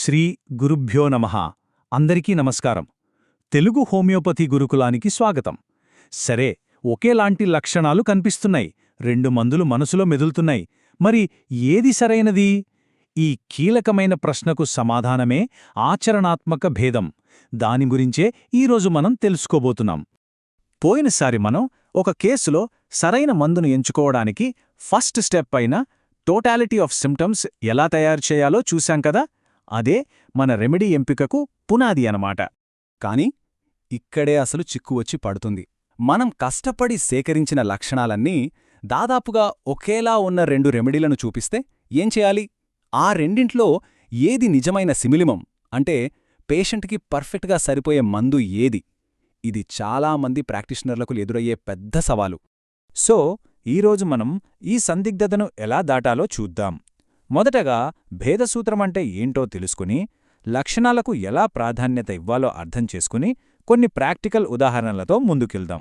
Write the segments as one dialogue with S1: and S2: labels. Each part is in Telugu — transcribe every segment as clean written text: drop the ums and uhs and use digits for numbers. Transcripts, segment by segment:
S1: శ్రీ గురుభ్యో నమః. అందరికీ నమస్కారం. తెలుగు హోమియోపతి గురుకులానికి స్వాగతం. సరే, ఒకేలాంటి లక్షణాలు కనిపిస్తున్నాయి, రెండు మందులు మనసులో మెదులుతున్నాయి. మరి ఏది సరైనది? ఈ కీలకమైన ప్రశ్నకు సమాధానమే ఆచరణాత్మక భేదం. దాని గురించే ఈరోజు మనం తెలుసుకోబోతున్నాం. పోయినసారి మనం ఒక కేసులో సరైన మందును ఎంచుకోవడానికి ఫస్ట్ స్టెప్ అయిన టోటాలిటీ ఆఫ్ సిమ్టమ్స్ ఎలా తయారు చేయాలో చూశాం కదా. అదే మన రెమెడీ ఎంపికకు పునాది అన్నమాట. కాని ఇక్కడే అసలు చిక్కు వచ్చి పడుతుంది. మనం కష్టపడి సేకరించిన లక్షణాలన్నీ దాదాపుగా ఒకేలా ఉన్న రెండు రెమెడీలను చూపిస్తే ఏం చేయాలి? ఆ రెండింట్లో ఏది నిజమైన సిమిలిమం, అంటే పేషెంట్కి పర్ఫెక్ట్గా సరిపోయే మందు ఏది? ఇది చాలామంది ప్రాక్టీషనర్లకు ఎదురయ్యే పెద్ద సవాలు. సో ఈరోజు మనం ఈ సందిగ్ధతను ఎలా దాటాలో చూద్దాం. మొదటగా భేదసూత్రమంటే ఏంటో తెలుసుకుని, లక్షణాలకు ఎలా ప్రాధాన్యత ఇవ్వాలో అర్థం చేసుకుని కొన్ని ప్రాక్టికల్ ఉదాహరణలతో ముందుకెళ్దాం.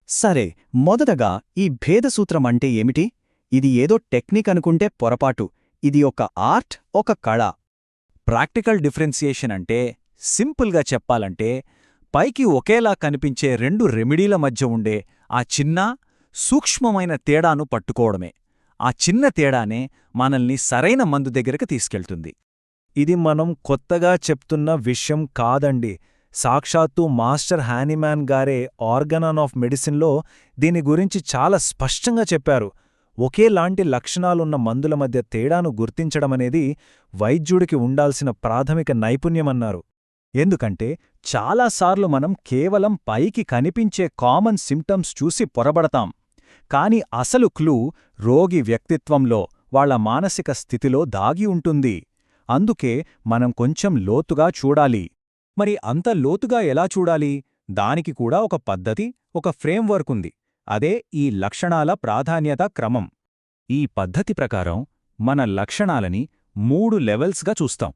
S2: సరే, మొదటగా ఈ భేదసూత్రం అంటే ఏమిటి? ఇది ఏదో టెక్నిక్ అనుకుంటే పొరపాటు. ఇది ఒక ఆర్ట్, ఒక కళ.
S1: ప్రాక్టికల్ డిఫరెన్సియేషన్ అంటే, సింపుల్గా చెప్పాలంటే, పైకి ఒకేలా కనిపించే రెండు రెమెడీల మధ్య ఉండే ఆ చిన్న, సూక్ష్మమైన తేడాను పట్టుకోవడమే. ఆ చిన్న తేడానే మనల్ని సరైన మందు దగ్గరకు తీసుకెళ్తుంది. ఇది మనం కొత్తగా చెప్తున్న విషయం కాదండి. సాక్షాత్తు మాస్టర్ హానీమాన్ గారే ఆర్గనాన్ ఆఫ్ మెడిసిన్లో దీని గురించి చాలా స్పష్టంగా చెప్పారు. ఒకేలాంటి లక్షణాలున్న మందుల మధ్య తేడాను గుర్తించడమనేది వైద్యుడికి ఉండాల్సిన ప్రాథమిక నైపుణ్యమన్నారు. ఎందుకంటే చాలాసార్లు మనం కేవలం పైకి కనిపించే కామన్ సిమ్టమ్స్ చూసి పొరబడతాం. కాని అసలు క్లూ రోగి వ్యక్తిత్వంలో, వాళ్ల మానసిక స్థితిలో దాగి ఉంటుంది. అందుకే మనం కొంచెం లోతుగా చూడాలి. మరి అంత లోతుగా ఎలా చూడాలి? దానికి కూడా ఒక పద్ధతి, ఒక ఫ్రేమ్వర్క్ ఉంది. అదే ఈ లక్షణాల ప్రాధాన్యత క్రమం. ఈ పద్ధతి ప్రకారం మన లక్షణాలని 3 లెవెల్స్గా చూస్తాం.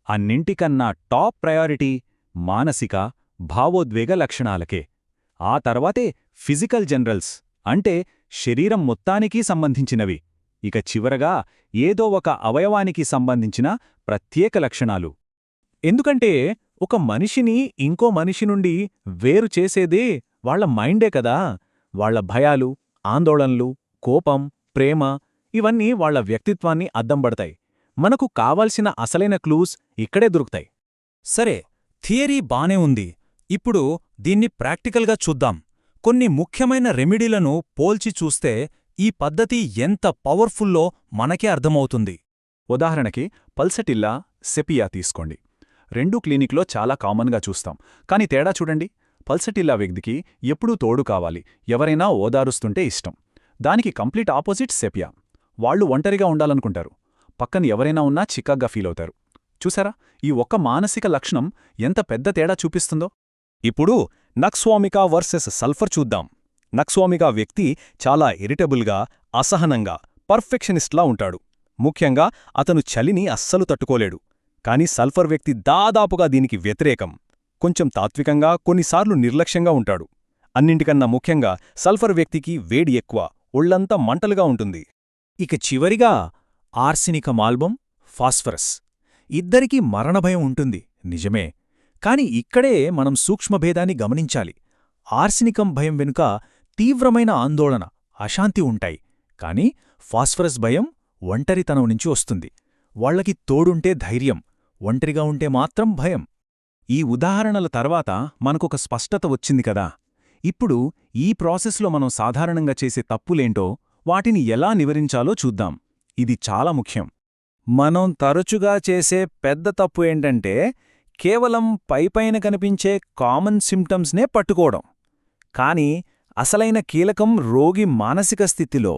S1: అన్నింటికన్నా టాప్ ప్రయారిటీ మానసిక, భావోద్వేగ లక్షణాలకే. ఆ తర్వాతే ఫిజికల్ జనరల్స్, అంటే శరీరం మొత్తానికి సంబంధించినవి. ఇక చివరగా ఏదో ఒక అవయవానికి సంబంధించిన ప్రత్యేక లక్షణాలు. ఎందుకంటే ఒక మనిషిని ఇంకో మనిషి నుండి వేరు చేసేదే వాళ్ల మైండే కదా. వాళ్ల భయాలు, ఆందోళనలు, కోపం, ప్రేమ ఇవన్నీ వాళ్ల వ్యక్తిత్వాన్ని అద్దంబడతాయి. మనకు కావాల్సిన అసలైన క్లూస్ ఇక్కడే దొరుకుతాయి. సరే, థియరీ బానే ఉంది. ఇప్పుడు దీన్ని ప్రాక్టికల్గా చూద్దాం. కొన్ని ముఖ్యమైన రెమెడీలను పోల్చి చూస్తే ఈ పద్ధతి ఎంత పవర్ఫుల్లో మనకే అర్థమవుతుంది. ఉదాహరణకి పల్సటిల్లా, సెపియా తీసుకోండి. రెండూ క్లినిక్లో చాలా కామన్గా చూస్తాం. కాని తేడా చూడండి. పల్సటిల్లా వ్యక్తికి ఎప్పుడూ తోడు కావాలి, ఎవరైనా ఓదారుస్తుంటే ఇష్టం. దానికి కంప్లీట్ ఆపోజిట్ సెపియా. వాళ్లు ఒంటరిగా ఉండాలనుకుంటారు, పక్కన ఎవరైనా ఉన్నా చికాగ్గా ఫీలవుతారు. చూసారా, ఈ ఒక్క మానసిక లక్షణం ఎంత పెద్ద తేడా చూపిస్తుందో. ఇప్పుడు నక్స్వామికా వర్సెస్ సల్ఫర్ చూద్దాం. నక్స్వామికా వ్యక్తి చాలా ఇరిటబుల్గా, అసహనంగా, పర్ఫెక్షనిస్ట్లా ఉంటాడు. ముఖ్యంగా అతను చలిని అస్సలు తట్టుకోలేడు. కాని సల్ఫర్ వ్యక్తి దాదాపుగా దీనికి వ్యతిరేకం. కొంచెం తాత్వికంగా, కొన్నిసార్లు నిర్లక్ష్యంగా ఉంటాడు. అన్నింటికన్నా ముఖ్యంగా సల్ఫర్ వ్యక్తికి వేడి ఎక్కువ, ఒళ్లంతా మంటలుగా ఉంటుంది. ఇక చివరిగా ఆర్సినికం ఆల్బం, ఫాస్ఫరస్. ఇద్దరికీ మరణభయం ఉంటుంది, నిజమే. కాని ఇక్కడే మనం సూక్ష్మభేదాన్ని గమనించాలి. ఆర్సినికం భయం వెనుక తీవ్రమైన ఆందోళన, అశాంతి ఉంటాయి. కాని ఫాస్ఫరస్ భయం ఒంటరితనం నుంచి వస్తుంది. వాళ్లకి తోడుంటే ధైర్యం, ఒంటరిగా ఉంటే మాత్రం భయం. ఈ ఉదాహరణల తర్వాత మనకొక స్పష్టత వచ్చింది కదా. ఇప్పుడు ఈ ప్రాసెస్లో మనం సాధారణంగా చేసే తప్పులేంటో, వాటిని ఎలా నివారించాలో చూద్దాం. ఇది చాలా ముఖ్యం. మనం తరచుగా చేసే పెద్ద తప్పు ఏంటంటే, కేవలం పైపైన కనిపించే కామన్ సిమ్టమ్స్నే పట్టుకోవడం. కాని అసలైన కీలకం రోగి మానసిక స్థితిలో,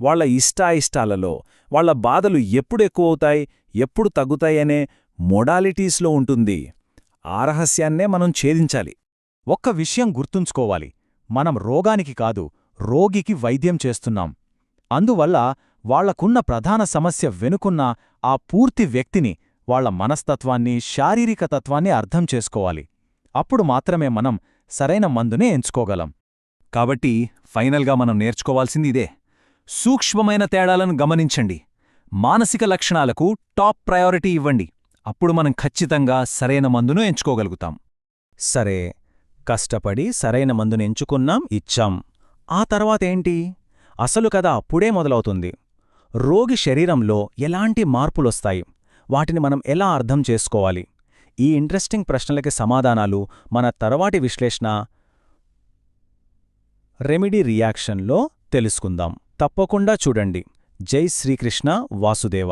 S1: వాళ్ల ఇష్టాయిష్టాలలో, వాళ్ల బాధలు ఎప్పుడు ఎక్కువవుతాయి, ఎప్పుడు తగ్గుతాయనే మోడాలిటీస్లో ఉంటుంది. ఆ రహస్యాన్నే మనం ఛేదించాలి. ఒక్క విషయం గుర్తుంచుకోవాలి, మనం రోగానికి కాదు, రోగికి వైద్యం చేస్తున్నాం. అందువల్ల వాళ్లకున్న ప్రధాన సమస్య వెనుకున్న ఆ పూర్తి వ్యక్తిని, వాళ్ల మనస్తత్వాన్ని, శారీరక తత్వాన్ని అర్థం చేసుకోవాలి. అప్పుడు మాత్రమే మనం సరైన మందునే ఎంచుకోగలం. కాబట్టి ఫైనల్గా మనం నేర్చుకోవాల్సింది ఇదే. సూక్ష్మమైన తేడాలను గమనించండి. మానసిక లక్షణాలకు టాప్ ప్రయారిటీ ఇవ్వండి. అప్పుడు మనం ఖచ్చితంగా సరైన మందును ఎంచుకోగలుగుతాం.
S2: సరే, కష్టపడి సరైన మందుని ఎంచుకున్నాం, ఇచ్చాం. ఆ తర్వాతేంటి? అసలు కథ అప్పుడే మొదలవుతుంది. రోగి శరీరంలో ఎలాంటి మార్పులొస్తాయి, వాటిని మనం ఎలా అర్థం చేసుకోవాలి? ఈ ఇంట్రెస్టింగ్ ప్రశ్నలకి సమాధానాలు మన తర్వాటి విశ్లేషణ రెమెడీ రియాక్షన్లో తెలుసుకుందాం. తప్పకుండా చూడండి. జై శ్రీకృష్ణ వాసుదేవ.